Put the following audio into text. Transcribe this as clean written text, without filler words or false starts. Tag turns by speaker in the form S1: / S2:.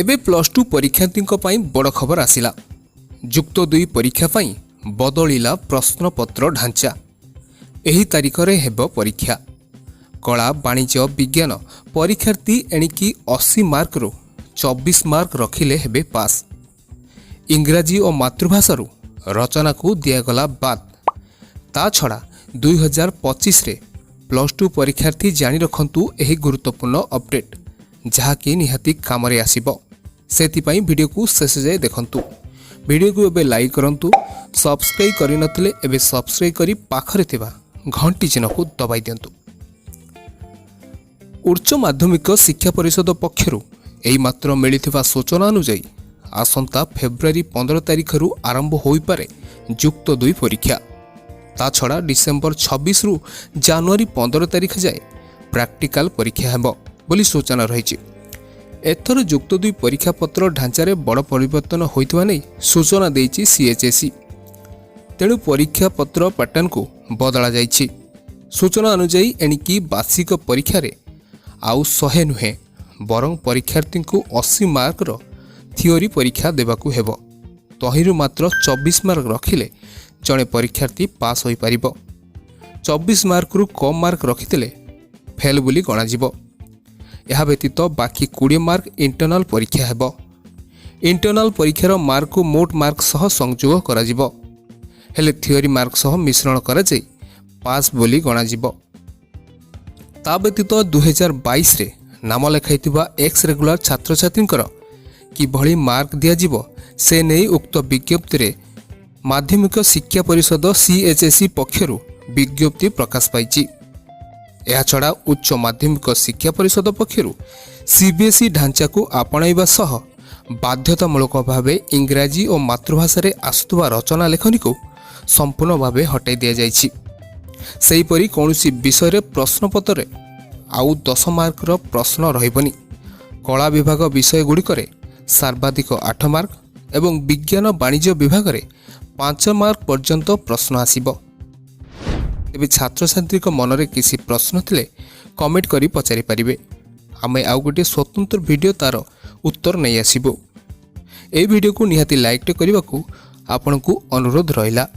S1: एबे +2 परीक्षार्थी बड़ खबर आसिला। जुक्त 2 परीक्षा पाई बदलिला प्रश्नपत्र ढांचा। एही तारीख रे हेबो परीक्षा। कला वाणिज्य विज्ञान परीक्षार्थी एणिकी 80 मार्क रु 24 मार्क रखिले हेबे पास। इंग्राजी और मातृभाषा रचना को दियागला बाद। ता छड़ा 2025 रे +2 परीक्षार्थी जानी रखंतु एही गुरुत्वपूर्ण अपडेट जहाँकि निहाती काम रे आसिबो। सेतिपाई वीडियो को शेष जाए देखंतु। वीडियो को एबे लाइक करंतु, सब्सक्राइब करि नथिले एबे सब्सक्राइब करी पाखरे थिबा घंटी चिन्ह को दबाई दियंतु। उच्च माध्यमिक शिक्षा परिषद पक्षरु एही मात्र मिलिथिबा सूचना अनुसार आसंता फेब्रुआरी 15 तारिख रु आरंभ होई पारे जुक्त 2 परीक्षा। ता छड़ा डिसेंबर 26 रु जनवरी 15 तारिख जाए प्रैक्टिकल परीक्षा हेबो बोली सूचना रही। एथर जुक्त 2 परीक्षा पत्र ढांचारे बड़ परिवर्तन होइतबा नै सूचना देइछि सीएचएसई। तेणु परीक्षा पत्र पैटर्न को बदला जाइछि। सूचना अनुसार एणिकी वार्षिक परीक्षा रे आउ 100 नुहे बरं परीक्षार्थी को 80 मार्क रो थियोरी परीक्षा देबाकू हेबो। तहिरु मात्र 24 मार्क रखिले जणे परीक्षार्थी पास होई परिबो। 24 मार्क रु कम मार्क रखिथिले फेल बोली गणा जिवो। यह व्यतीत बाकी 20 मार्क इंटरनल परीक्षा हेबो। इंटरनल परीक्षार मार्क को मोट मार्क सह संयोग करा जिवो। हेले थियोरी मार्क सह मिश्रण करा जाई पास बोली गणा जिवो। ता व्यतीत 2022 रे नाम लेखाइथिबा एक्स रेगुलर छात्र छात्रींकर कि भली मार्क दिया जिवो से नै उक्त विज्ञप्ति रे माध्यमिक शिक्षा परिषद सीएचएसई पक्षरु विज्ञप्ति प्रकाश पाइछि। यह छड़ा उच्च माध्यमिक शिक्षा परिषद पक्षरु सीबीएसई ढांचा को आपणाइबा सह बाध्यतामूलक भावे इंग्राजी और मातृभाषा रे आसुवा रचना लेखनी को संपूर्ण भावे हटाई दिया जाइछि। सेहीपरि कौनसी विषय प्रश्नपत्र रे आउ 10 मार्क रो प्रश्न रहिबनी। कला विभाग विषय गुड़िकरे सर्वाधिक 8 मार्क एवं विज्ञान वाणिज्य विभाग रे 5 मार्क पर्यंत प्रश्न आसिबो। तेबे छात्र छात्री मनरे किसी प्रश्न थिले कमेंट करी पचारि पारिबे। आमे आउ गोटे स्वतंत्र वीडियो तार उत्तर नहीं आसिबो। ए वीडियो को निहाती लाइक करने को आपनकु अनुरोध रहिला।